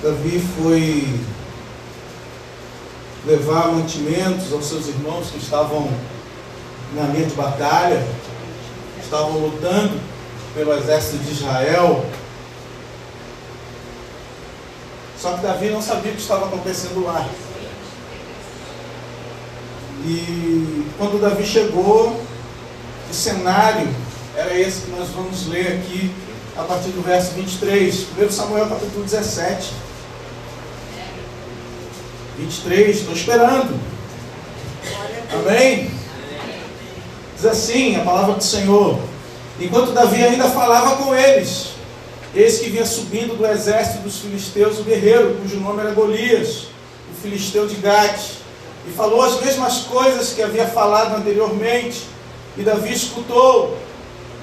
Davi foi levar mantimentos aos seus irmãos que estavam na linha de batalha, estavam lutando pelo exército de Israel. Só que Davi não sabia o que estava acontecendo lá. E quando Davi chegou, o cenário era esse que nós vamos ler aqui a partir do verso 23, 1 Samuel capítulo 17. 23, estou esperando. Amém? Diz assim a palavra do Senhor: enquanto Davi ainda falava com eles, eis que vinha subindo do exército dos filisteus o guerreiro, cujo nome era Golias, o filisteu de Gate, e falou as mesmas coisas que havia falado anteriormente. E Davi escutou.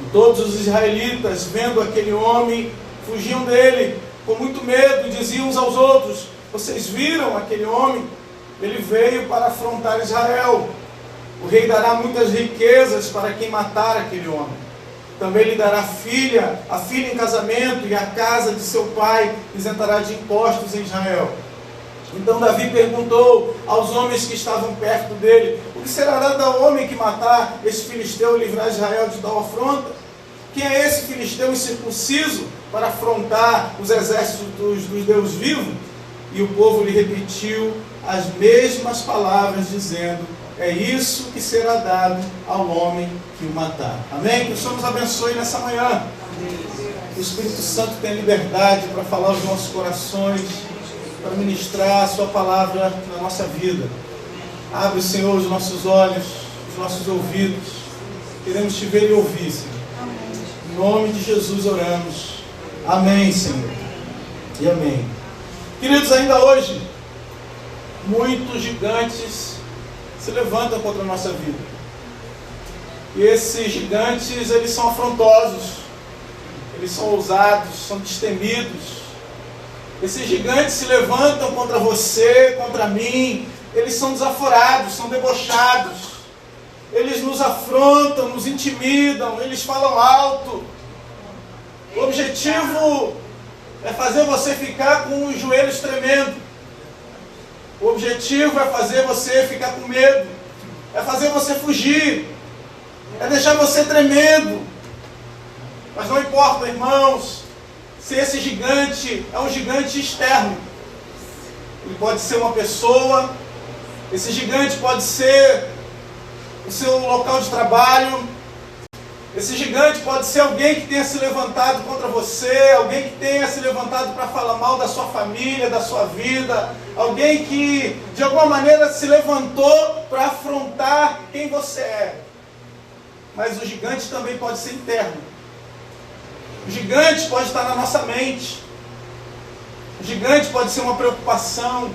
E todos os israelitas, vendo aquele homem, fugiam dele com muito medo, e diziam uns aos outros: vocês viram aquele homem? Ele veio para afrontar Israel. O rei dará muitas riquezas para quem matar aquele homem. Também lhe dará a filha em casamento, e a casa de seu pai isentará de impostos em Israel. Então Davi perguntou aos homens que estavam perto dele: o que será dado ao homem que matar esse filisteu e livrar Israel de tal afronta? Quem é esse filisteu incircunciso para afrontar os exércitos dos Deus vivos? E o povo lhe repetiu as mesmas palavras, dizendo: é isso que será dado ao homem que o matar. Amém? Que o Senhor nos abençoe nessa manhã. Que o Espírito Santo tenha liberdade para falar aos nossos corações, para ministrar a sua palavra na nossa vida. Abre, Senhor, os nossos olhos, os nossos ouvidos. Queremos te ver e ouvir, Senhor. Em nome de Jesus oramos. Amém, Senhor. E amém. Queridos, ainda hoje, muitos gigantes se levantam contra a nossa vida. E esses gigantes, eles são afrontosos, eles são ousados, são destemidos. Esses gigantes se levantam contra você, contra mim. Eles são desaforados, são debochados. Eles nos afrontam, nos intimidam, eles falam alto. O objetivo é fazer você ficar com os joelhos tremendo. O objetivo é fazer você ficar com medo. É fazer você fugir. É deixar você tremendo. Mas não importa, irmãos, se esse gigante é um gigante externo. Ele pode ser uma pessoa. Esse gigante pode ser o seu local de trabalho. Esse gigante pode ser alguém que tenha se levantado contra você, alguém que tenha se levantado para falar mal da sua família, da sua vida, alguém que de alguma maneira se levantou para afrontar quem você é. Mas o gigante também pode ser interno. O gigante pode estar na nossa mente. O gigante pode ser uma preocupação.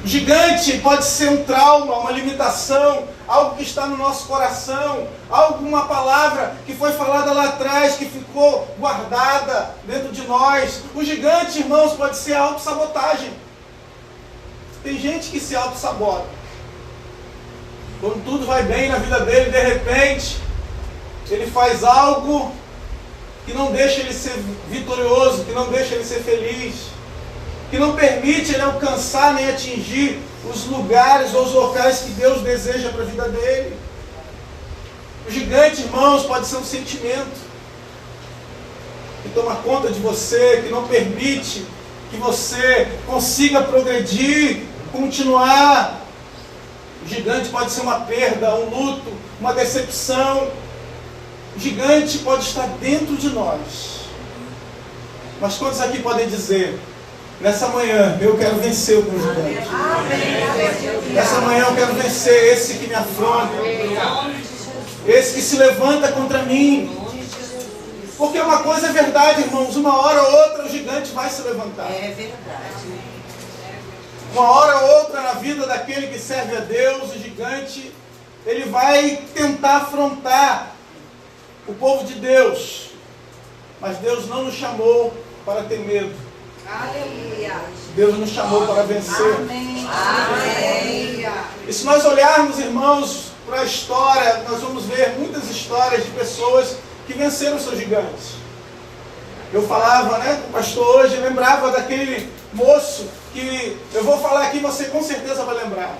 O gigante pode ser um trauma, uma limitação, algo que está no nosso coração, alguma palavra que foi falada lá atrás, que ficou guardada dentro de nós. O gigante, irmãos, pode ser a autossabotagem. Tem gente que se autossabota. Quando tudo vai bem na vida dele, de repente, ele faz algo que não deixa ele ser vitorioso, que não deixa ele ser feliz, que não permite ele alcançar nem atingir os lugares ou os locais que Deus deseja para a vida dele. O gigante, irmãos, pode ser um sentimento que toma conta de você, que não permite que você consiga progredir, continuar. O gigante pode ser uma perda, um luto, uma decepção. O gigante pode estar dentro de nós. Mas quantos aqui podem dizer: nessa manhã eu quero vencer o meu gigante. Nessa manhã eu quero vencer esse que me afronta, esse que se levanta contra mim. Porque uma coisa é verdade, irmãos, uma hora ou outra o gigante vai se levantar. É verdade. Uma hora ou outra na vida daquele que serve a Deus, o gigante, ele vai tentar afrontar o povo de Deus. Mas Deus não nos chamou para ter medo. Aleluia. Deus nos chamou para vencer. Amém. Aleluia. E se nós olharmos, irmãos, para a história, nós vamos ver muitas histórias de pessoas que venceram seus gigantes. Eu falava, né, com o pastor hoje, lembrava daquele moço que eu vou falar aqui, você com certeza vai lembrar.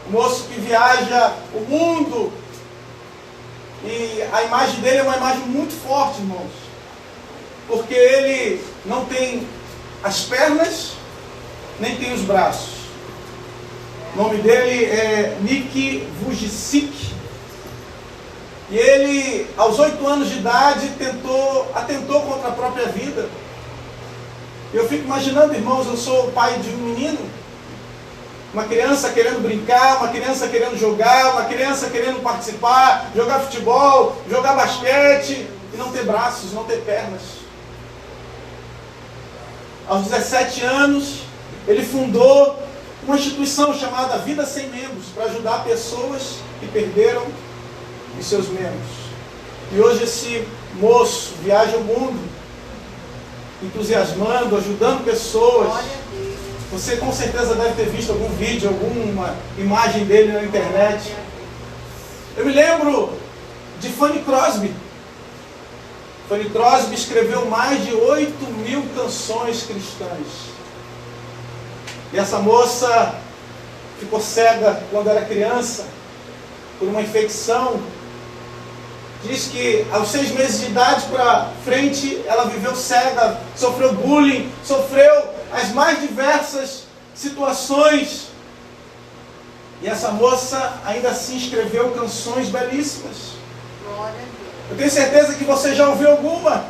O moço que viaja o mundo, e a imagem dele é uma imagem muito forte, irmãos, porque ele não tem as pernas, nem tem os braços. O nome dele é Nick Vujicic. E ele, aos 8 anos de idade, atentou contra a própria vida. Eu fico imaginando, irmãos, eu sou o pai de um menino, uma criança querendo brincar, uma criança querendo jogar, uma criança querendo participar, jogar futebol, jogar basquete, e não ter braços, não ter pernas. Aos 17 anos, ele fundou uma instituição chamada Vida Sem Membros, para ajudar pessoas que perderam os seus membros. E hoje esse moço viaja o mundo, entusiasmando, ajudando pessoas. Você com certeza deve ter visto algum vídeo, alguma imagem dele na internet. Eu me lembro de Fanny Crosby. Fanny Crosby escreveu mais de 8.000 canções cristãs. E essa moça ficou cega quando era criança, por uma infecção. Diz que aos 6 meses de idade para frente, ela viveu cega, sofreu bullying, sofreu as mais diversas situações. E essa moça ainda assim escreveu canções belíssimas. Eu tenho certeza que você já ouviu alguma.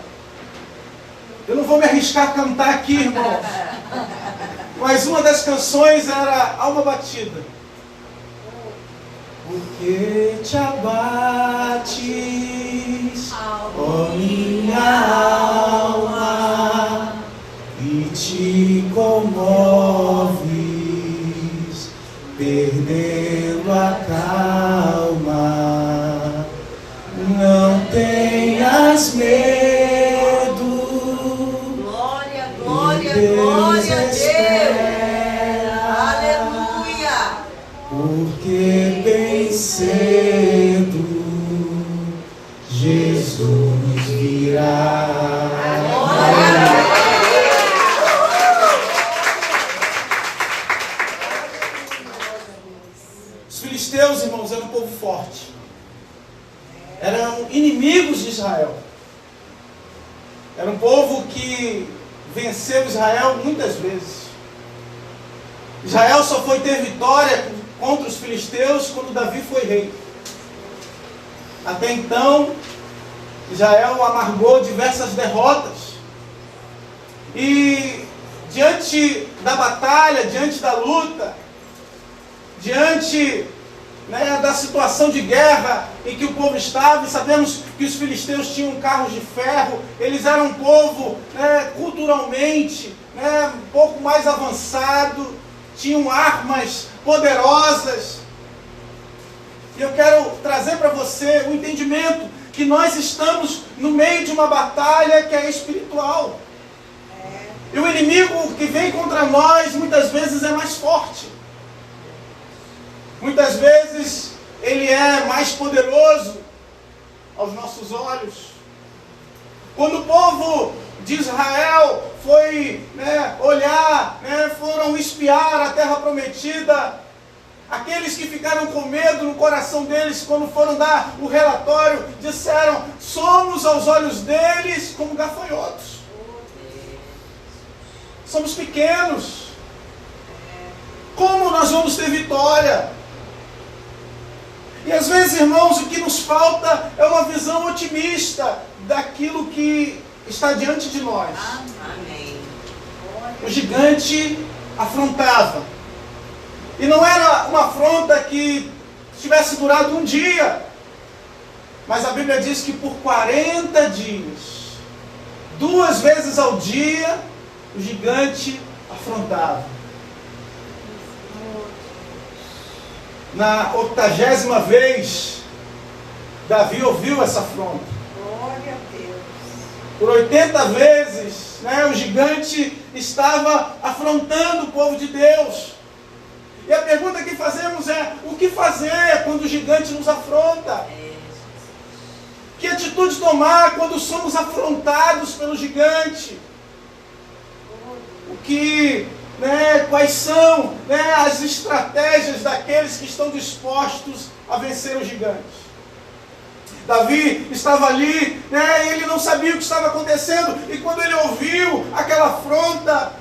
Eu não vou me arriscar a cantar aqui, irmãos. Mas uma das canções era Alma Batida. Por que te abates, ó minha alma, e te comoves, perdendo a calma? Não tenhas medo, Glória, glória, glória a Deus. Aleluia. Porque bem cedo Jesus virá. Os filisteus, irmãos, eram um povo forte. Eram inimigos de Israel. Era um povo que venceu Israel muitas vezes. Israel só foi ter vitória contra os filisteus quando Davi foi rei. Até então, Israel amargou diversas derrotas. E diante da batalha, diante da luta, diante da situação de guerra em que o povo estava, e sabemos que os filisteus tinham carros de ferro, eles eram um povo culturalmente um pouco mais avançado, tinham armas poderosas. E eu quero trazer para você o entendimento que nós estamos no meio de uma batalha que é espiritual. E o inimigo que vem contra nós muitas vezes é mais forte. Muitas vezes ele é mais poderoso aos nossos olhos. Quando o povo de Israel foi olhar, foram espiar a terra prometida, aqueles que ficaram com medo no coração deles, quando foram dar o relatório, disseram: somos aos olhos deles como gafanhotos. Somos pequenos. Como nós vamos ter vitória? E às vezes, irmãos, o que nos falta é uma visão otimista daquilo que está diante de nós. Amém. O gigante afrontava. E não era uma afronta que tivesse durado um dia. Mas a Bíblia diz que por 40 dias, 2 vezes ao dia, o gigante afrontava. Na 80ª vez, Davi ouviu essa afronta. Glória a Deus. Por 80 vezes, o gigante estava afrontando o povo de Deus. E a pergunta que fazemos é: o que fazer quando o gigante nos afronta? Que atitude tomar quando somos afrontados pelo gigante? Quais são, as estratégias daqueles que estão dispostos a vencer o gigante? Davi estava ali, e ele não sabia o que estava acontecendo, e quando ele ouviu aquela afronta,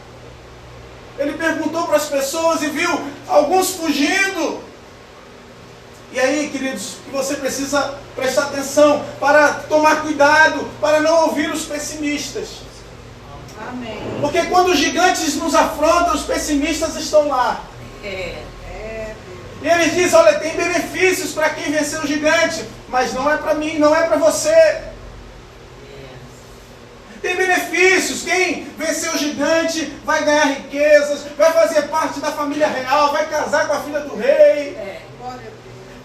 ele perguntou para as pessoas e viu alguns fugindo. E aí, queridos, que você precisa prestar atenção para tomar cuidado, para não ouvir os pessimistas. Amém. Porque quando os gigantes nos afrontam, os pessimistas estão lá. E eles dizem, olha, tem benefícios para quem venceu o gigante, mas não é para mim, não é para você. Tem benefícios, quem venceu o gigante vai ganhar riquezas, vai fazer parte da família real, vai casar com a filha do rei.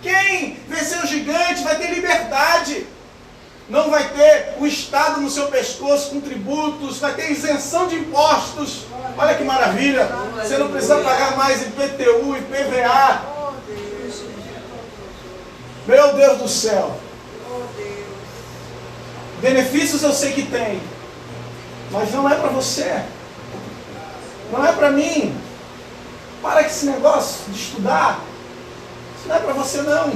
Quem venceu o gigante vai ter liberdade. Não vai ter o Estado no seu pescoço com tributos, vai ter isenção de impostos. Olha que maravilha. Você não precisa pagar mais IPTU, IPVA. Meu Deus do céu. Benefícios eu sei que tem, mas não é para você. Não é para mim. Para com esse negócio de estudar. Isso não é para você não.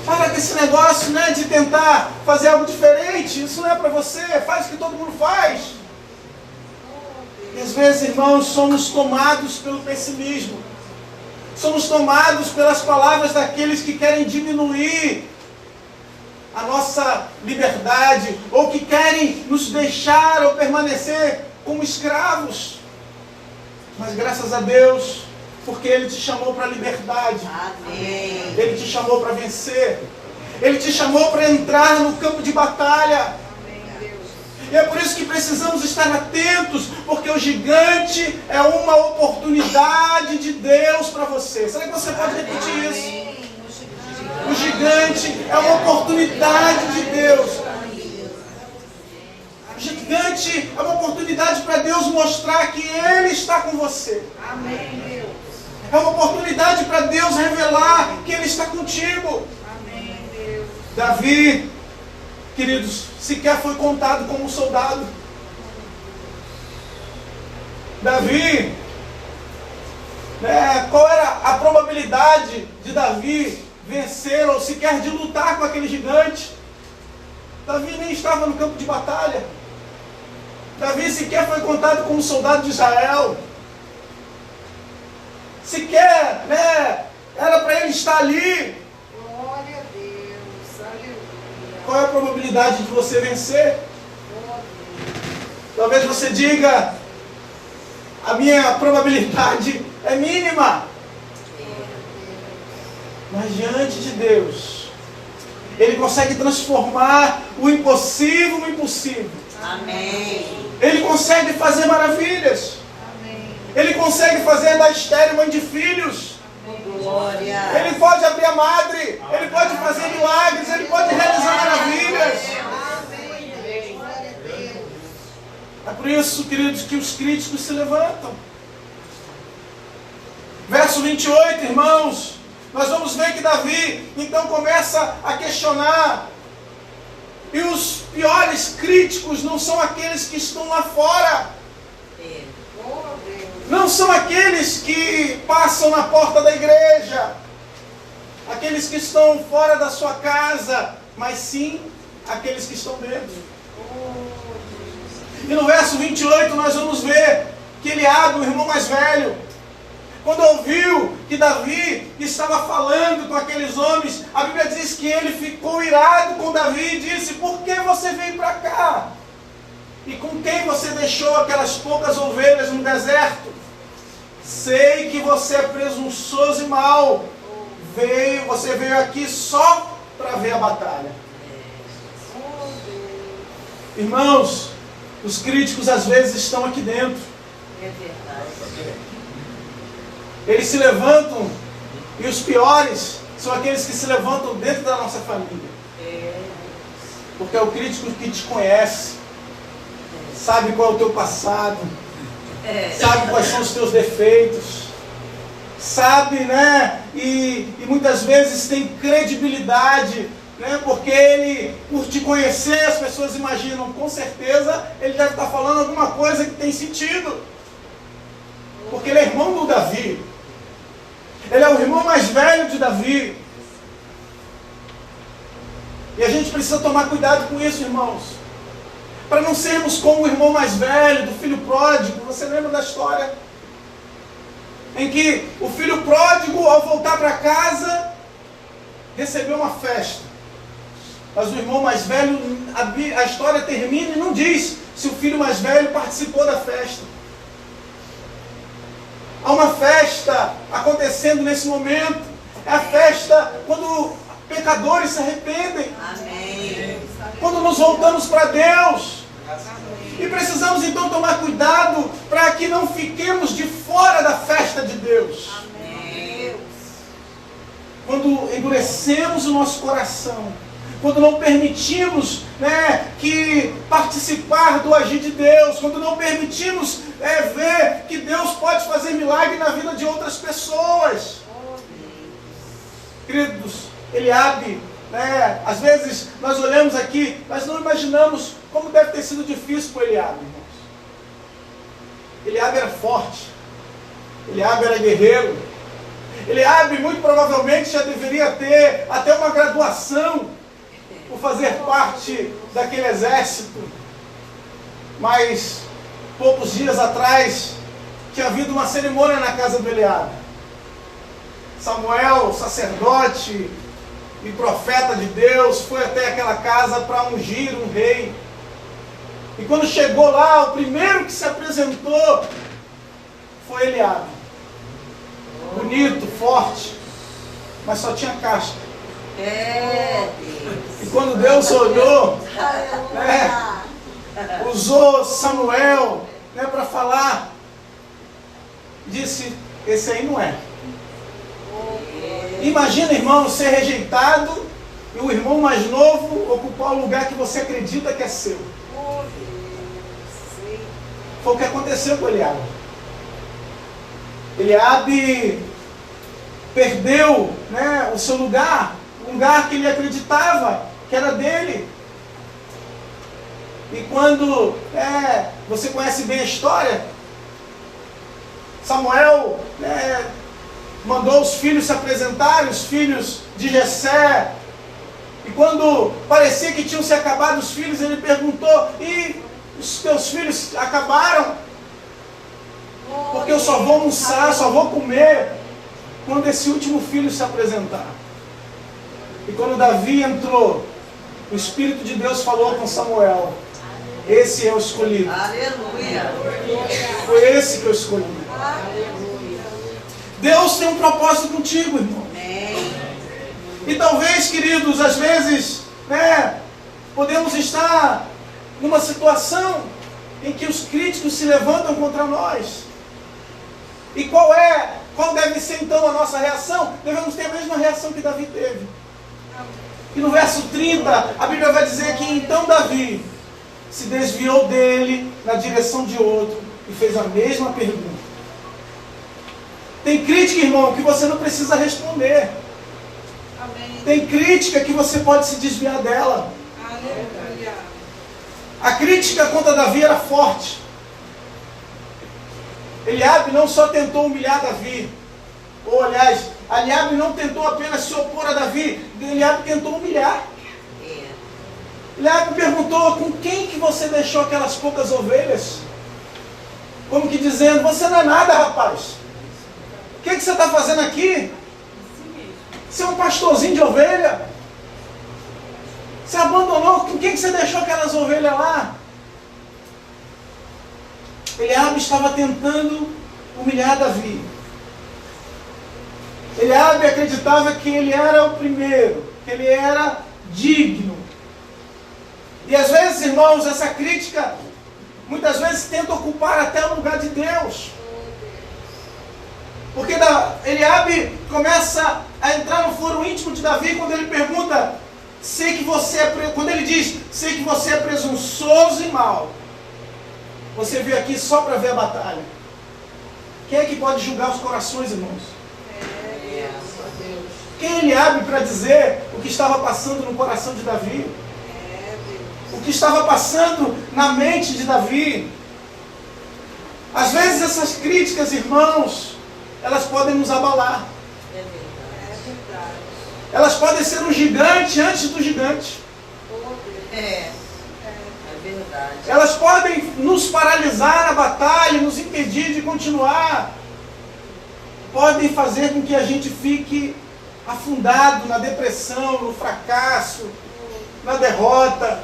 Para com esse negócio, de tentar fazer algo diferente. Isso não é para você. Faz o que todo mundo faz. E às vezes, irmãos, somos tomados pelo pessimismo. Somos tomados pelas palavras daqueles que querem diminuir a nossa liberdade, ou que querem nos deixar ou permanecer como escravos. Mas graças a Deus, porque Ele te chamou para a liberdade. Amém. Ele te chamou para vencer. Ele te chamou para entrar no campo de batalha. E é por isso que precisamos estar atentos, porque o gigante é uma oportunidade de Deus para você. Será que você pode repetir isso? O gigante é uma oportunidade de Deus. O gigante é uma oportunidade para Deus mostrar que Ele está com você. Amém, Deus. É uma oportunidade para Deus revelar que Ele está contigo. Amém, Deus. Davi, queridos, sequer foi contado como soldado. Davi, qual era a probabilidade de Davi vencer ou sequer de lutar com aquele gigante? Davi nem estava no campo de batalha. Davi sequer foi contado como soldado de Israel. Sequer, era para ele estar ali. Glória a Deus. Aleluia. Qual é a probabilidade de você vencer? Talvez você diga, a minha probabilidade é mínima. Mas diante de Deus, Ele consegue transformar o impossível no impossível. Amém. Ele consegue fazer maravilhas. Amém. Ele consegue fazer da estéril mãe de filhos. Glória. Ele pode abrir a madre. Ele pode fazer milagres. Ele pode realizar maravilhas. Amém. Glória a Deus. É por isso, queridos, que os críticos se levantam. Verso 28, irmãos. Nós vamos ver que Davi, então, começa a questionar. E os piores críticos não são aqueles que estão lá fora. Não são aqueles que passam na porta da igreja. Aqueles que estão fora da sua casa. Mas sim, aqueles que estão dentro. E no verso 28 nós vamos ver que Eliabe, o irmão mais velho, quando ouviu que Davi estava falando com aqueles homens, a Bíblia diz que ele ficou irado com Davi e disse: por que você veio para cá? E com quem você deixou aquelas poucas ovelhas no deserto? Sei que você é presunçoso e mau. Você veio aqui só para ver a batalha. Irmãos, os críticos às vezes estão aqui dentro. É verdade. Eles se levantam, e os piores são aqueles que se levantam dentro da nossa família. Porque é o crítico que te conhece, sabe qual é o teu passado, sabe quais são os teus defeitos, sabe, e muitas vezes tem credibilidade né? Porque ele, por te conhecer, as pessoas imaginam, com certeza, ele deve estar falando alguma coisa que tem sentido. Porque ele é irmão do Davi. Ele é o irmão mais velho de Davi. E a gente precisa tomar cuidado com isso, irmãos. Para não sermos como o irmão mais velho, do filho pródigo. Você lembra da história? Em que o filho pródigo, ao voltar para casa, recebeu uma festa. Mas o irmão mais velho, a história termina e não diz se o filho mais velho participou da festa. Há uma festa acontecendo nesse momento. É a festa quando pecadores se arrependem. Amém. Quando nos voltamos para Deus. E precisamos então tomar cuidado para que não fiquemos de fora da festa de Deus. Amém. Quando endurecemos o nosso coração, quando não permitimos, né, que participar do agir de Deus, quando não permitimos ver que Deus pode fazer milagre na vida de outras pessoas. Queridos, Eliabe, né, às vezes nós olhamos aqui, nós não imaginamos como deve ter sido difícil para Eliabe, irmãos. Eliabe era forte, Eliabe era guerreiro, Eliabe muito provavelmente já deveria ter até uma graduação por fazer parte daquele exército. Mas poucos dias atrás tinha havido uma cerimônia na casa do Eliabe. Samuel, sacerdote e profeta de Deus, foi até aquela casa para ungir um rei. E quando chegou lá, o primeiro que se apresentou foi Eliabe. Bonito, forte, mas só tinha casca. E quando Deus olhou, né, usou Samuel, né, para falar, disse: esse aí não é. Imagina, irmão, ser rejeitado e o irmão mais novo ocupar o lugar que você acredita que é seu. Foi o que aconteceu com Eliabe. Eliabe perdeu, né, o seu lugar, o lugar que ele acreditava que era dele. E quando você conhece bem a história, Samuel mandou os filhos se apresentarem, os filhos de Jessé. E quando parecia que tinham se acabado os filhos, ele perguntou: e os teus filhos acabaram? Porque eu só vou almoçar, só vou comer quando esse último filho se apresentar. E quando Davi entrou, o Espírito de Deus falou com Samuel: esse é o escolhido. Aleluia. Foi esse que eu escolhi. Deus tem um propósito contigo, irmão. E talvez, queridos, às vezes, né, podemos estar numa situação em que os críticos se levantam contra nós. E qual deve ser então a nossa reação? Devemos ter a mesma reação que Davi teve. E no verso 30, a Bíblia vai dizer que então Davi se desviou dele na direção de outro e fez a mesma pergunta. Tem crítica, irmão, que você não precisa responder. Amém. Tem crítica que você pode se desviar dela. Aleluia. A crítica contra Davi era forte. Eliabe não só tentou humilhar Davi, ou aliás, Eliabe não tentou apenas se opor a Davi, Eliabe tentou humilhar. Eliabe perguntou: com quem que você deixou aquelas poucas ovelhas? Como que dizendo: você não é nada, rapaz. O que você está fazendo aqui? Você é um pastorzinho de ovelha? Você abandonou? Com quem que você deixou aquelas ovelhas lá? Eliabe estava tentando humilhar Davi. Eliabe acreditava que ele era o primeiro, que ele era digno. E às vezes, irmãos, essa crítica muitas vezes tenta ocupar até o lugar de Deus. Porque Eliabe começa a entrar no foro íntimo de Davi quando ele pergunta: quando ele diz: sei que você é presunçoso e mau. Você veio aqui só para ver a batalha. Quem é que pode julgar os corações, irmãos? Quem ele abre para dizer o que estava passando no coração de Davi? O que estava passando na mente de Davi? Às vezes essas críticas, irmãos, elas podem nos abalar. É verdade. Elas podem ser um gigante antes do gigante. É verdade. Elas podem nos paralisar na batalha, nos impedir de continuar. Podem fazer com que a gente fique afundado na depressão, no fracasso, na derrota.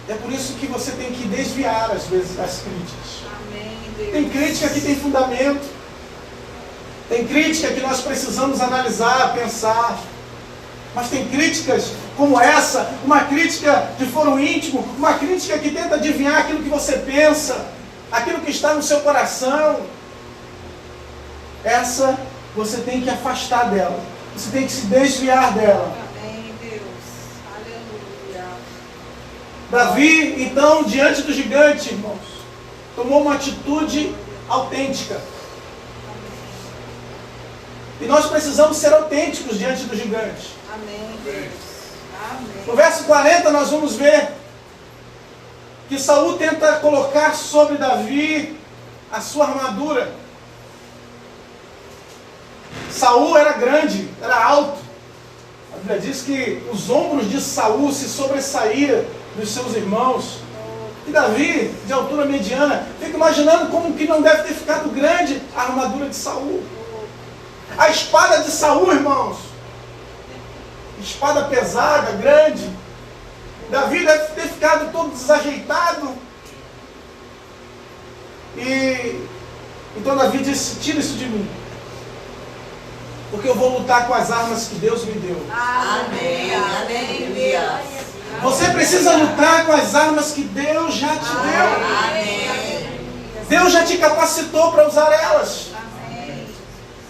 É por isso que você tem que desviar, às vezes, das críticas. Amém, Deus. Tem crítica que tem fundamento. Tem crítica que nós precisamos analisar, pensar. Mas tem críticas como essa, uma crítica de foro íntimo, uma crítica que tenta adivinhar aquilo que você pensa, aquilo que está no seu coração. Essa você tem que afastar dela. Você tem que se desviar dela. Amém, Deus. Aleluia. Davi, então, diante do gigante, irmãos, tomou uma atitude autêntica. E nós precisamos ser autênticos diante do gigante. Amém, Deus. Amém. No verso 40 nós vamos ver que Saul tenta colocar sobre Davi a sua armadura. Saul era grande, era alto. A Bíblia diz que os ombros de Saul se sobressaíam dos seus irmãos. E Davi, de altura mediana, fica imaginando como que não deve ter ficado grande a armadura de Saul. A espada de Saul, irmãos, espada pesada, grande. Davi deve ter ficado todo desajeitado. E então Davi disse: tira isso de mim, porque eu vou lutar com as armas que Deus me deu. Amém. Amém, Deus. Você precisa lutar com as armas que Deus já te deu. Amém. Deus já te capacitou para usar elas. Amém.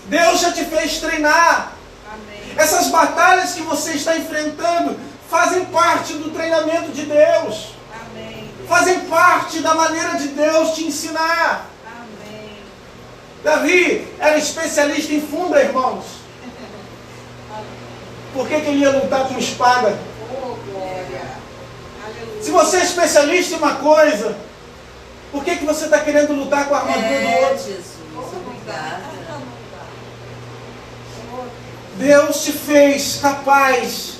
Deus já te fez treinar. Amém. Essas batalhas que você está enfrentando fazem parte do treinamento de Deus. Amém. Fazem parte da maneira de Deus te ensinar. Amém. Davi era especialista em funda, irmãos. Por que ele ia lutar com espada? Oh, glória. Aleluia. Se você é especialista em uma coisa, por que você está querendo lutar com a armadura do outro? Jesus. Obrigada. Deus te fez capaz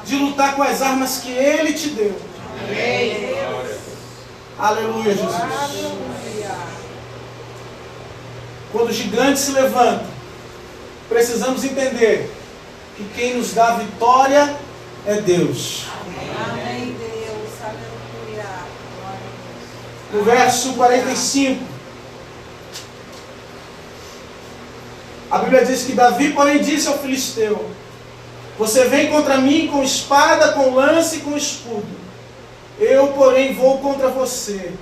de lutar com as armas que Ele te deu. Amém. Aleluia, Jesus. Aleluia. Quando o gigante se levanta, precisamos entender que quem nos dá vitória é Deus. Amém, Deus. Aleluia. No verso 45, a Bíblia diz que Davi, porém, disse ao filisteu: você vem contra mim com espada, com lance e com escudo. Eu, porém, vou contra você,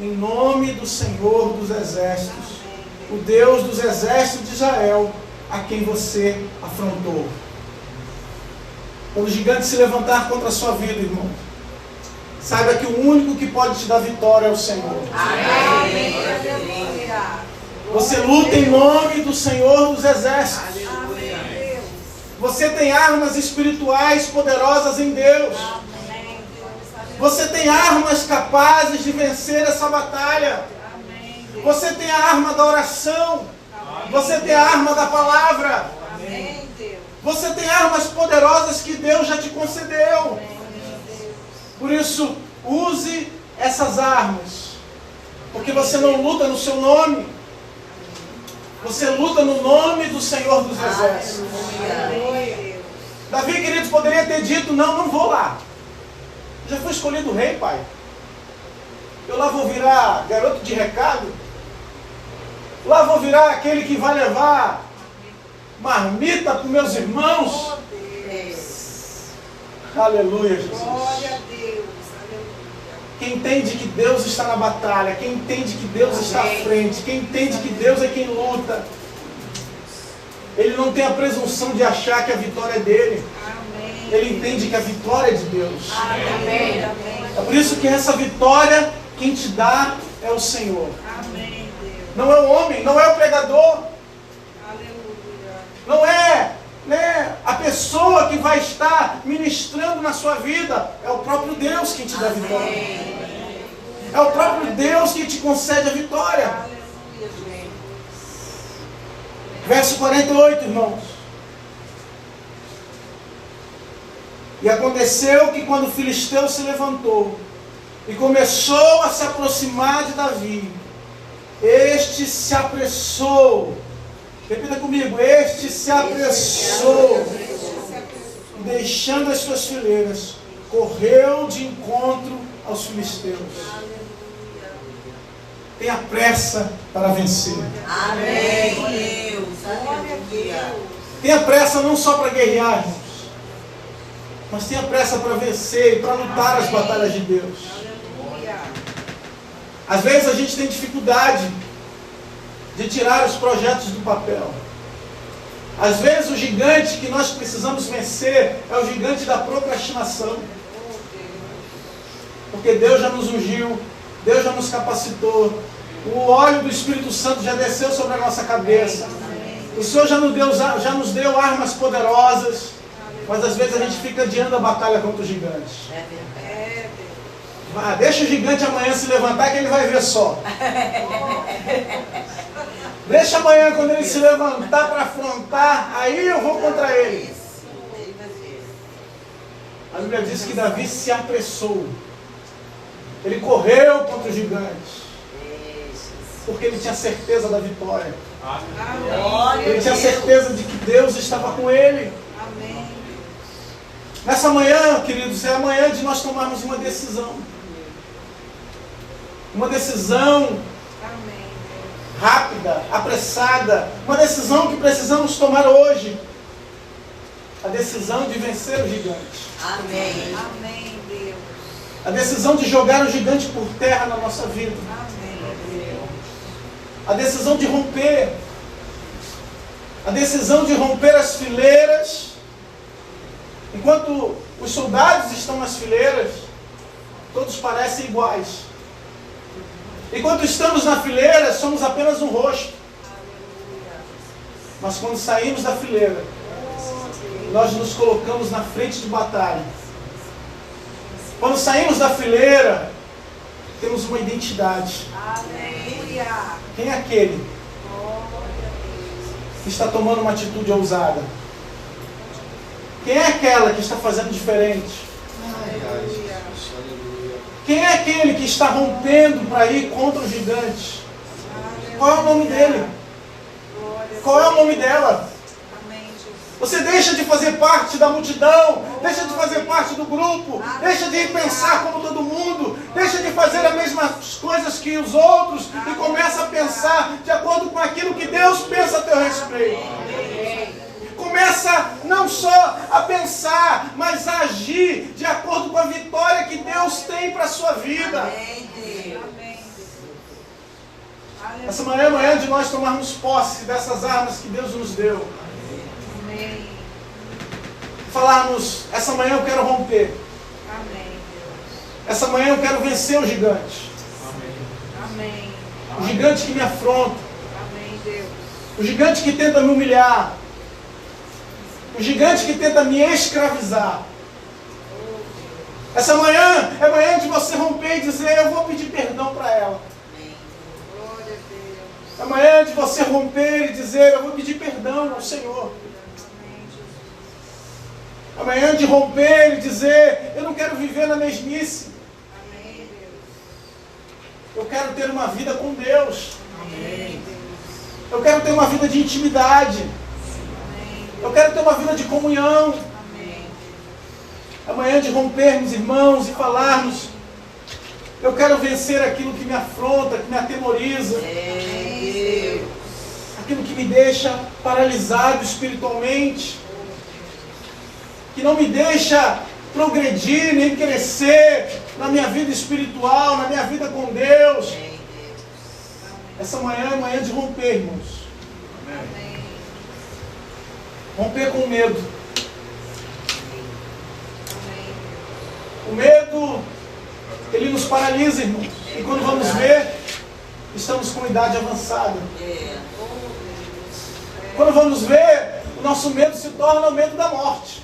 em nome do Senhor dos Exércitos, o Deus dos exércitos de Israel, a quem você afrontou. Quando o gigante se levantar contra a sua vida, irmão, saiba que o único que pode te dar vitória é o Senhor. Amém. Aleluia. Você luta em nome do Senhor dos Exércitos. Amém, Deus. Você tem armas espirituais poderosas em Deus. Amém, Deus. Você tem armas capazes de vencer essa batalha. Amém, Deus. Você tem a arma da oração. Você tem a arma da palavra. Amém, Deus. Você tem armas poderosas que Deus já te concedeu. Amém, Deus. Por isso, use essas armas. Porque você não luta no seu nome. Você luta no nome do Senhor dos Exércitos. Aleluia, Deus. Davi, queridos, poderia ter dito: não vou lá. Já fui escolhido rei, pai. Eu lá vou virar garoto de recado. Lá vou virar aquele que vai levar marmita para os meus irmãos. Oh, Deus. Aleluia, Jesus. Glória a Deus. Aleluia. Quem entende que Deus está na batalha, quem entende que Deus está à frente, quem entende que Deus é quem luta, ele não tem a presunção de achar que a vitória é dele. Amém. Ele entende que a vitória é de Deus. Amém. Amém. É por isso que essa vitória, quem te dá é o Senhor. Amém, Deus. Não é o homem, não é o pregador. Aleluia. Não é, né, a pessoa que vai estar ministrando na sua vida. É o próprio Deus quem te dá a vitória. É o próprio Deus que te concede a vitória. Verso 48, irmãos. E aconteceu que quando o filisteu se levantou e começou a se aproximar de Davi, este se apressou. Repita comigo: este se apressou. E deixando as suas fileiras, correu de encontro aos filisteus. Tenha pressa para vencer. Amém, Deus. Aleluia. Tenha pressa não só para guerrear, irmãos, mas tenha pressa para vencer e para lutar as batalhas de Deus. Às vezes a gente tem dificuldade de tirar os projetos do papel. Às vezes o gigante que nós precisamos vencer é o gigante da procrastinação. Porque Deus já nos ungiu, Deus já nos capacitou, o óleo do Espírito Santo já desceu sobre a nossa cabeça. O Senhor já nos deu armas poderosas, mas às vezes a gente fica adiando a batalha contra os gigantes. Deixa o gigante amanhã se levantar que ele vai ver só. Deixa amanhã, quando ele se levantar para afrontar, aí eu vou contra ele. A Bíblia diz que Davi se apressou. Ele correu contra os gigantes, porque ele tinha certeza da vitória. Ele tinha certeza de que Deus estava com ele. Nessa manhã, queridos, é a manhã de nós tomarmos uma decisão. Uma decisão rápida, apressada. Uma decisão que precisamos tomar hoje. A decisão de vencer o gigante. Amém. Amém, Deus. A decisão de jogar o gigante por terra na nossa vida. A decisão de romper. A decisão de romper as fileiras. Enquanto os soldados estão nas fileiras, todos parecem iguais. Enquanto estamos na fileira, somos apenas um rosto. Mas quando saímos da fileira, nós nos colocamos na frente de batalha. Quando saímos da fileira, temos uma identidade. Quem é aquele que está tomando uma atitude ousada? Quem é aquela que está fazendo diferente? Quem é aquele que está rompendo para ir contra o gigante? Qual é o nome dele? Qual é o nome dela? Você deixa de fazer parte da multidão, deixa de fazer parte do grupo, deixa de pensar como todo mundo, deixa de fazer as mesmas coisas que os outros e começa a pensar de acordo com aquilo que Deus pensa a teu respeito. Começa não só a pensar, mas a agir de acordo com a vitória que Deus tem para a sua vida. Essa manhã é manhã de nós tomarmos posse dessas armas que Deus nos deu. Falarmos, essa manhã eu quero romper. Essa manhã eu quero vencer o gigante. O gigante que me afronta. O gigante que tenta me humilhar. O gigante que tenta me escravizar. Essa manhã é manhã de você romper e dizer, eu vou pedir perdão para ela. É manhã de você romper e dizer, eu vou pedir perdão ao Senhor. É manhã de romper e dizer, eu não quero viver na mesmice. Eu quero ter uma vida com Deus. Eu quero ter uma vida de intimidade. Eu quero ter uma vida de comunhão. É manhã de rompermos, irmãos, e falarmos, eu quero vencer aquilo que me afronta, que me atemoriza. Aquilo que me deixa paralisado espiritualmente. Que não me deixa progredir, nem crescer na minha vida espiritual, na minha vida com Deus. Essa manhã é manhã de romper, irmãos. Romper com o medo. O medo, ele nos paralisa, irmãos. E quando vamos ver, estamos com idade avançada. Quando vamos ver, o nosso medo se torna o medo da morte.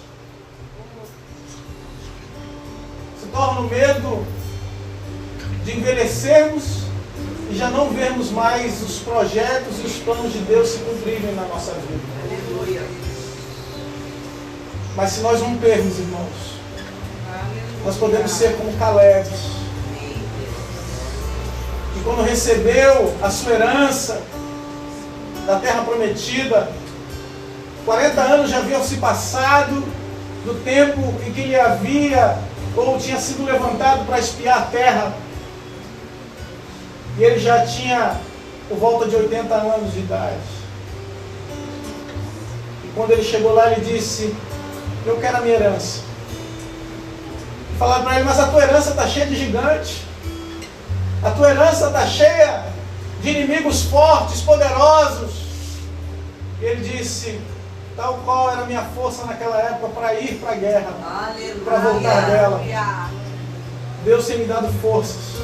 Se torna o medo de envelhecermos e já não vermos mais os projetos e os planos de Deus se cumprirem na nossa vida. Aleluia. Mas se nós rompermos, irmãos, nós podemos ser como Caleb, que quando recebeu a sua herança da terra prometida, 40 anos já haviam se passado do tempo em que ele havia ou tinha sido levantado para espiar a terra. E ele já tinha por volta de 80 anos de idade. E quando ele chegou lá, ele disse: eu quero a minha herança. E falaram para ele: mas a tua herança está cheia de gigantes. A tua herança está cheia de inimigos fortes, poderosos. E ele disse: tal qual era a minha força naquela época para ir para a guerra, para voltar dela. Deus tem me dado forças.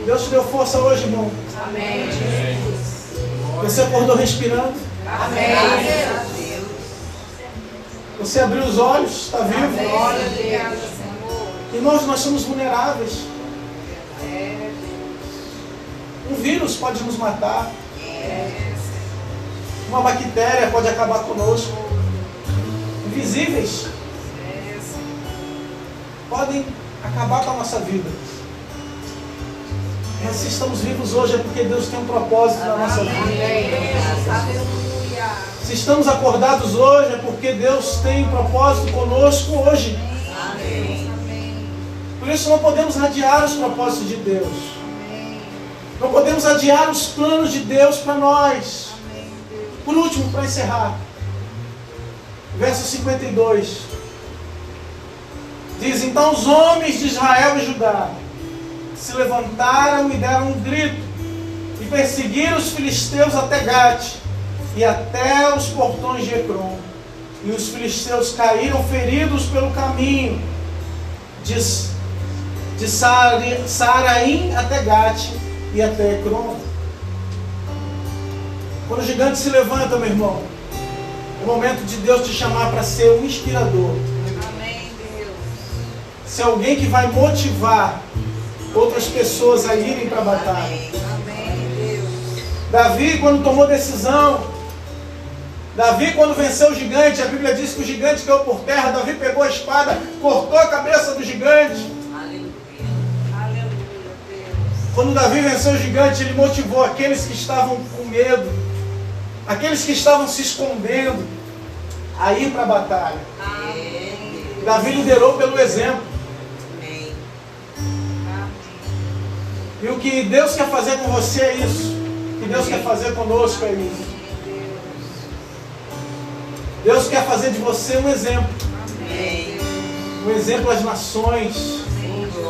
Deus te deu força hoje, irmão. Amém. Você acordou respirando. Amém. Você abriu os olhos, está vivo. Glória a Deus. Irmãos, nós somos vulneráveis. Um vírus pode nos matar. Uma bactéria pode acabar conosco. Invisíveis podem acabar com a nossa vida. Mas se estamos vivos hoje é porque Deus tem um propósito na nossa vida. Se estamos acordados hoje é porque Deus tem um propósito conosco hoje. Por isso não podemos adiar os propósitos de Deus. Não podemos adiar os planos de Deus para nós. Por último, para encerrar, verso 52. Diz: então os homens de Israel e Judá se levantaram e deram um grito, e perseguiram os filisteus até Gate, e até os portões de Ecrom. E os filisteus caíram feridos pelo caminho, de Saaraim até Gate, e até Ecrom. Quando o gigante se levanta, meu irmão, é o momento de Deus te chamar para ser um inspirador. Amém, Deus. Ser alguém que vai motivar outras pessoas a irem para a batalha. Amém, Deus. Davi, quando tomou decisão, Davi, quando venceu o gigante, a Bíblia diz que o gigante caiu por terra. Davi pegou a espada, cortou a cabeça do gigante. Aleluia. Aleluia, Deus. Quando Davi venceu o gigante, ele motivou aqueles que estavam com medo, aqueles que estavam se escondendo, a ir para a batalha. Amém. Davi liderou pelo exemplo. Amém. E o que Deus quer fazer com você é isso. O que Deus quer fazer conosco é isso. Deus quer fazer de você um exemplo. Amém. Um exemplo às nações.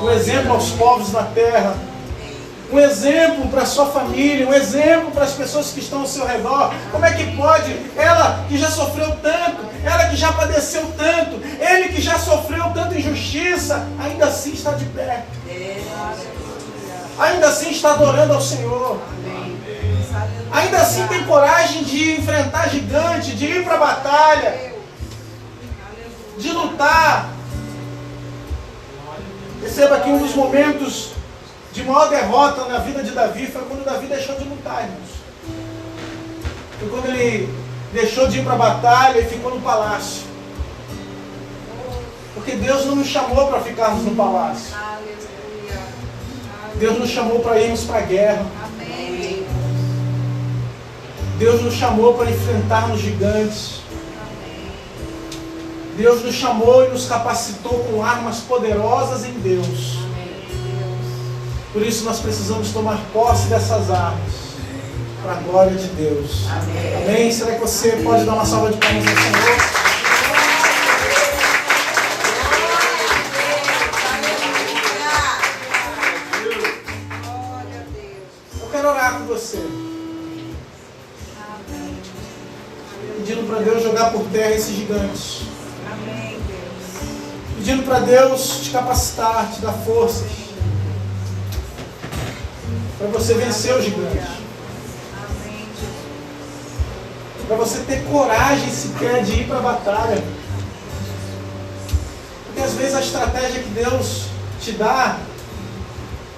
Um exemplo aos povos da terra. Um exemplo para a sua família. Um exemplo para as pessoas que estão ao seu redor. Como é que pode? Ela que já sofreu tanto. Ela que já padeceu tanto. Ele que já sofreu tanta injustiça. Ainda assim está de pé. Ainda assim está adorando ao Senhor. Ainda assim tem coragem de enfrentar gigante, de ir para a batalha, de lutar. Perceba que um dos momentos de maior derrota na vida de Davi foi quando Davi deixou de lutar, irmãos. Foi quando ele deixou de ir para a batalha e ficou no palácio. Porque Deus não nos chamou para ficarmos no palácio. Deus nos chamou para irmos para a guerra. Amém. Deus nos chamou para enfrentarmos gigantes. Deus nos chamou e nos capacitou com armas poderosas em Deus. Por isso nós precisamos tomar posse dessas armas, para a glória de Deus. Amém? Será que você pode dar uma salva de palmas ao Senhor? Eu quero orar com você, pedindo para Deus jogar por terra esses gigantes. Amém, Deus. Pedindo para Deus te capacitar, te dar forças, para você vencer os gigantes. Amém, Jesus. para você ter coragem sequer de ir para a batalha. Porque às vezes a estratégia que Deus te dá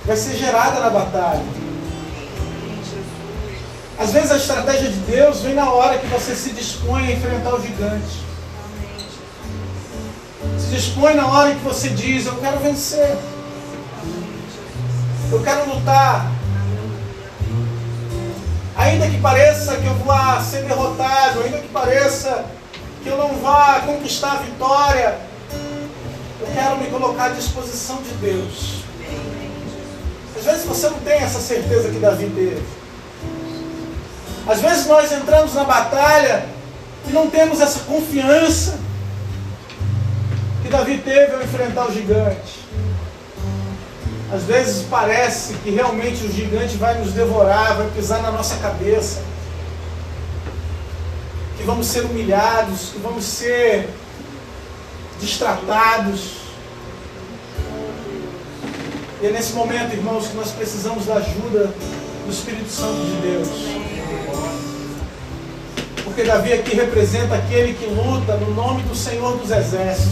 vai ser gerada na batalha. Às vezes a estratégia de Deus vem na hora que você se dispõe a enfrentar o gigante. Se dispõe na hora que você diz: eu quero vencer. Eu quero lutar. Ainda que pareça que eu vá ser derrotado, ainda que pareça que eu não vá conquistar a vitória, eu quero me colocar à disposição de Deus. Às vezes você não tem essa certeza que Davi teve. Às vezes nós entramos na batalha e não temos essa confiança que Davi teve ao enfrentar o gigante. Às vezes parece que realmente o gigante vai nos devorar, vai pisar na nossa cabeça, que vamos ser humilhados, que vamos ser destratados. E é nesse momento, irmãos, que nós precisamos da ajuda do Espírito Santo de Deus. Porque Davi aqui representa aquele que luta no nome do Senhor dos Exércitos.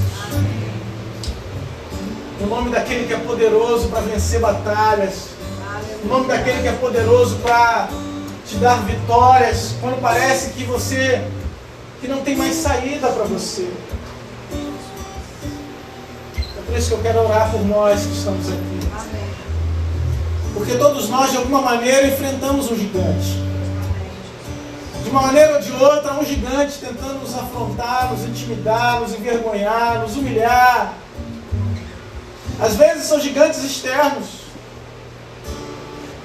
No nome daquele que é poderoso para vencer batalhas. No nome daquele que é poderoso para te dar vitórias quando parece que não tem mais saída para você. É por isso que eu quero orar por nós que estamos aqui. Porque todos nós, de alguma maneira, enfrentamos um gigante. De uma maneira ou de outra, um gigante tentando nos afrontar, nos intimidar, nos envergonhar, nos humilhar. Às vezes são gigantes externos,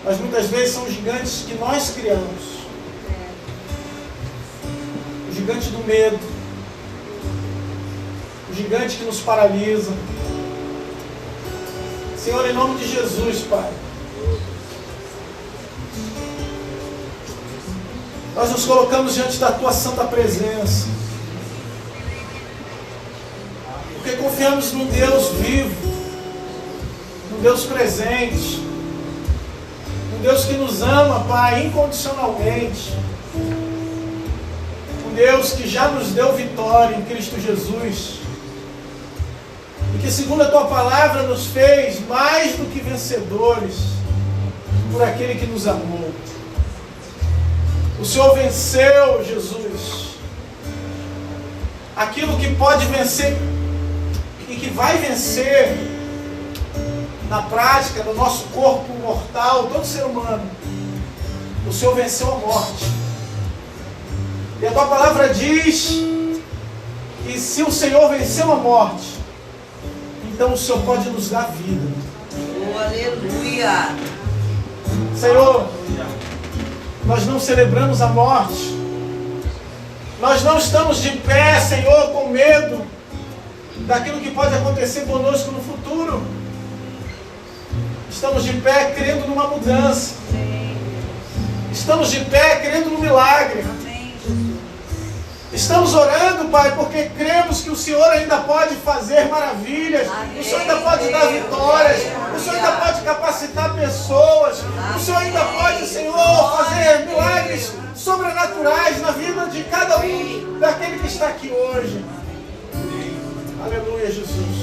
mas muitas vezes são gigantes que nós criamos. O gigante do medo, o gigante que nos paralisa. Senhor, em nome de Jesus, Pai, nós nos colocamos diante da Tua santa presença, porque confiamos num Deus vivo, num Deus presente, um Deus que nos ama, Pai, incondicionalmente, um Deus que já nos deu vitória em Cristo Jesus, e que segundo a Tua palavra nos fez mais do que vencedores por aquele que nos amou. O Senhor venceu, Jesus, aquilo que pode vencer e que vai vencer na prática do nosso corpo mortal, todo ser humano. O Senhor venceu a morte. E a Tua palavra diz que se o Senhor venceu a morte, então o Senhor pode nos dar vida. Oh, aleluia! Senhor, nós não celebramos a morte. Nós não estamos de pé, Senhor, com medo daquilo que pode acontecer conosco no futuro. Estamos de pé crendo numa mudança. Estamos de pé crendo no milagre. Estamos orando, Pai, porque cremos que o Senhor ainda pode fazer maravilhas. O Senhor ainda pode dar vitórias. O Senhor ainda pode capacitar pessoas. O Senhor ainda pode, Senhor, fazer milagres sobrenaturais na vida de cada um daquele que está aqui hoje. Aleluia, Jesus.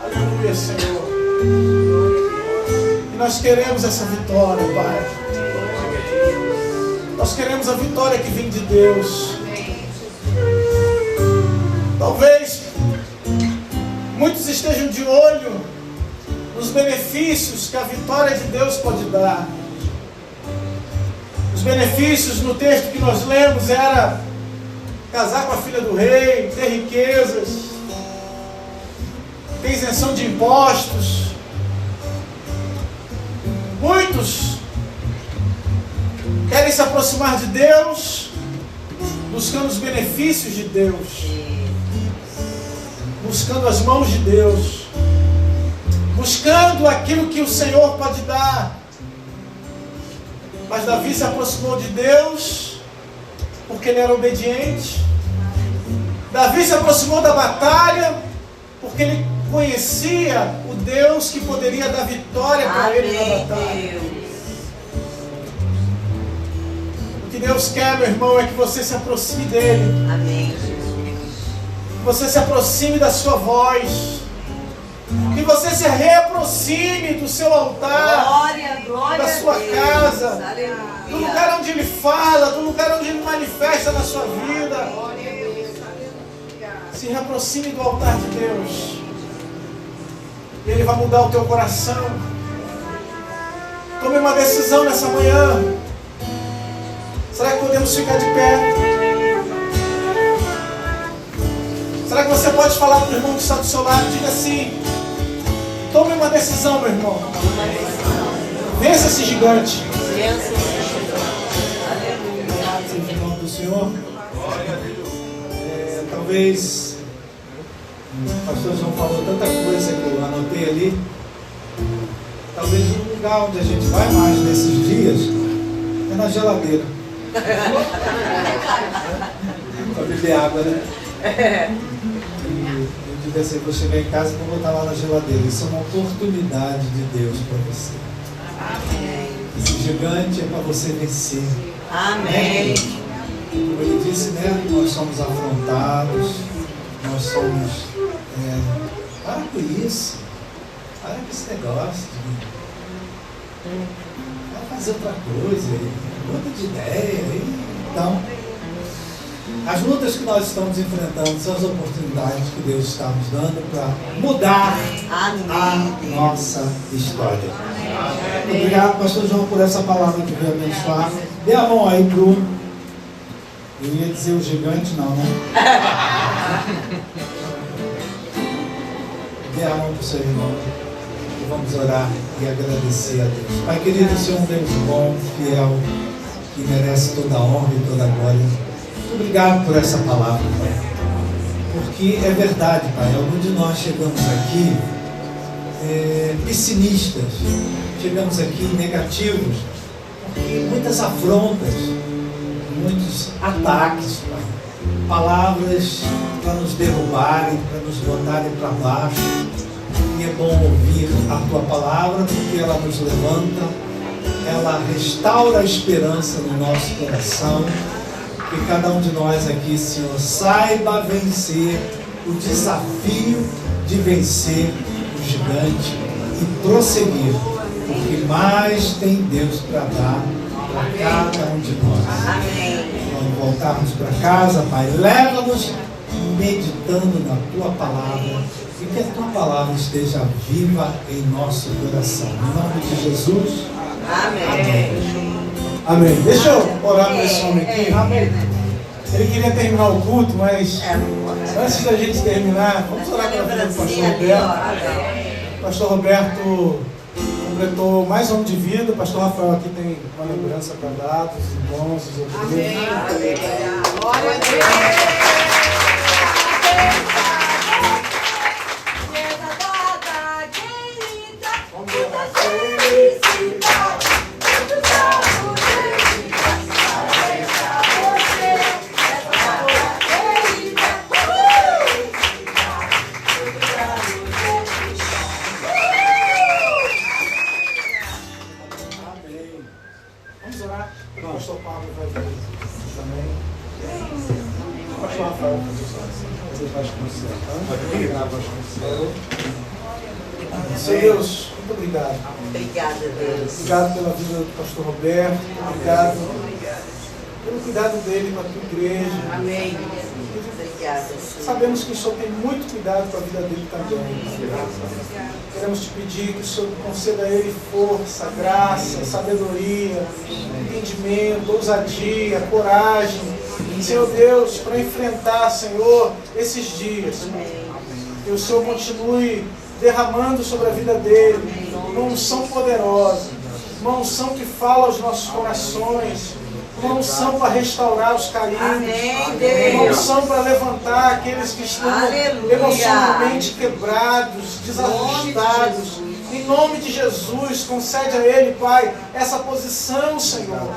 Aleluia, Senhor. E nós queremos essa vitória, Pai. Nós queremos a vitória que vem de Deus. Talvez muitos estejam de olho nos benefícios que a vitória de Deus pode dar. Os benefícios no texto que nós lemos era casar com a filha do rei, ter riquezas, ter isenção de impostos. Muitos querem se aproximar de Deus, buscando os benefícios de Deus, buscando as mãos de Deus, buscando aquilo que o Senhor pode dar. Mas Davi se aproximou de Deus porque ele era obediente. Davi se aproximou da batalha porque ele conhecia o Deus que poderia dar vitória para ele na batalha. O que que Deus quer, meu irmão, é que você se aproxime dele. Amém. Que você se aproxime da sua voz. Que você se reaproxime do seu altar. Glória, glória da sua a Deus. casa. Aleluia. Do lugar onde Ele fala, do lugar onde Ele manifesta na sua vida. Se reaproxime do altar de Deus. E Ele vai mudar o teu coração. Tome uma decisão nessa manhã. Será que podemos ficar de pé? Será que você pode falar para o irmão que está do seu lado? Diga assim: tome uma decisão, meu irmão. Vença esse gigante. Seja em nome do Senhor. Talvez o pastor João falou tanta coisa que eu anotei ali. Talvez o lugar onde a gente vai mais nesses dias é na geladeira. Para beber água, né? Eu digo assim: vou chegar em casa e vou botar lá na geladeira. Isso é uma oportunidade de Deus para você. Amém. Esse gigante é para você vencer. Amém. Como ele disse, né? Nós somos afrontados, nós somos. Para com isso, para com esse negócio. Vai fazer outra coisa, muda de ideia. Então, as lutas que nós estamos enfrentando são as oportunidades que Deus está nos dando para mudar a nossa história. Obrigado, pastor João, por essa palavra que veio abençoar. Dê a mão aí pro... Eu ia dizer o gigante, não, né? Dê a mão para o seu irmão. E vamos orar e agradecer a Deus. Pai querido, o Senhor é um Deus bom, fiel, que merece toda a honra e toda a glória. Muito obrigado por essa palavra, Pai. Porque é verdade, Pai. Alguns de nós chegamos aqui pessimistas, chegamos aqui negativos, porque muitas afrontas, muitos ataques, Pai. Palavras para nos derrubarem, para nos botarem para baixo. E é bom ouvir a Tua palavra, porque ela nos levanta, ela restaura a esperança no nosso coração. Que cada um de nós aqui, Senhor, saiba vencer o desafio de vencer o gigante e prosseguir, porque mais tem Deus para dar para cada um de nós. Amém. Quando voltarmos para casa, Pai, leva-nos meditando na Tua palavra e que a Tua palavra esteja viva em nosso coração. Em nome de Jesus. Amém. Amém. Deixa eu orar para esse homem aqui. Amém. Ele queria terminar o culto, mas antes da gente terminar, vamos orar para a vida do pastor Roberto. Pastor Roberto completou mais um ano de vida. Pastor Rafael aqui tem uma lembrança para dar, os irmãos, os outros. Amém. Glória a Deus. Vamos orar. O pastor Pablo vai vir também. O pastor Rafael vai fazer Vasconcelos, tá? Obrigado, Vasconcelos. Senhor Deus, muito obrigado. Obrigada, Deus. Obrigado pela vida do pastor Roberto. Obrigado pelo cuidado dele com a tua igreja. Amém. Obrigada, Senhor. Sabemos que o Senhor tem muito cuidado com a vida dele também. Queremos te pedir que o Senhor conceda a ele força, graça, sabedoria, entendimento, ousadia, coragem. Senhor Deus, para enfrentar, Senhor, esses dias. Que o Senhor continue derramando sobre a vida dele uma unção poderosa, uma unção que fala aos nossos corações, uma unção para restaurar os carinhos, uma unção para levantar aqueles que estão emocionalmente quebrados, desajustados. Em nome de Jesus, concede a ele, Pai, essa posição, Senhor.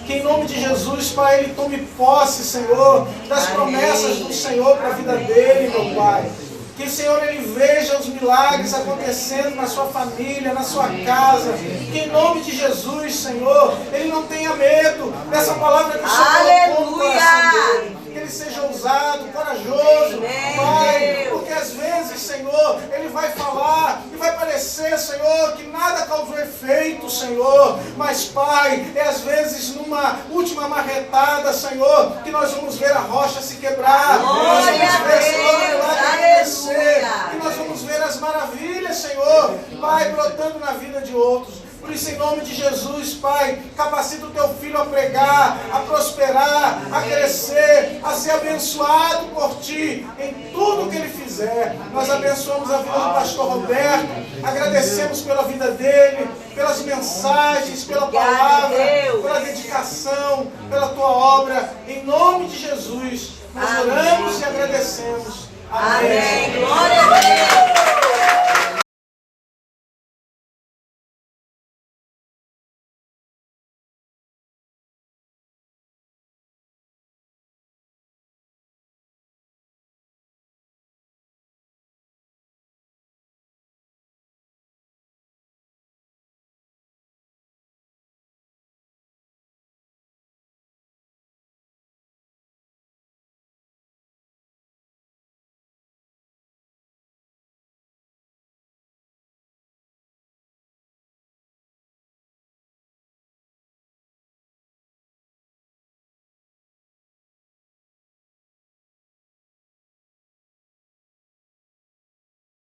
Que em nome de Jesus, Pai, ele tome posse, Senhor, das promessas do Senhor para a vida dele, meu Pai. Que o Senhor, Ele veja os milagres acontecendo na sua família, na sua casa. Que em nome de Jesus, Senhor, Ele não tenha medo dessa palavra que o Senhor colocou no coração dele. Que ele seja ousado, corajoso, Pai, porque às vezes, Senhor, ele vai falar e vai parecer, Senhor, que nada causou efeito, Senhor, mas, Pai, é às vezes numa última marretada, Senhor, que nós vamos ver a rocha se quebrar, que nós vamos ver, Senhor, o milagre acontecer, que nós vamos ver as maravilhas, Senhor, Pai, brotando na vida de outros. Por isso, em nome de Jesus, Pai, capacita o Teu Filho a pregar, a prosperar, a crescer, a ser abençoado por Ti em tudo que ele fizer. Nós abençoamos a vida do pastor Roberto, agradecemos pela vida dele, pelas mensagens, pela palavra, pela dedicação, pela Tua obra. Em nome de Jesus, nós oramos e agradecemos. Amém. Glória a Deus.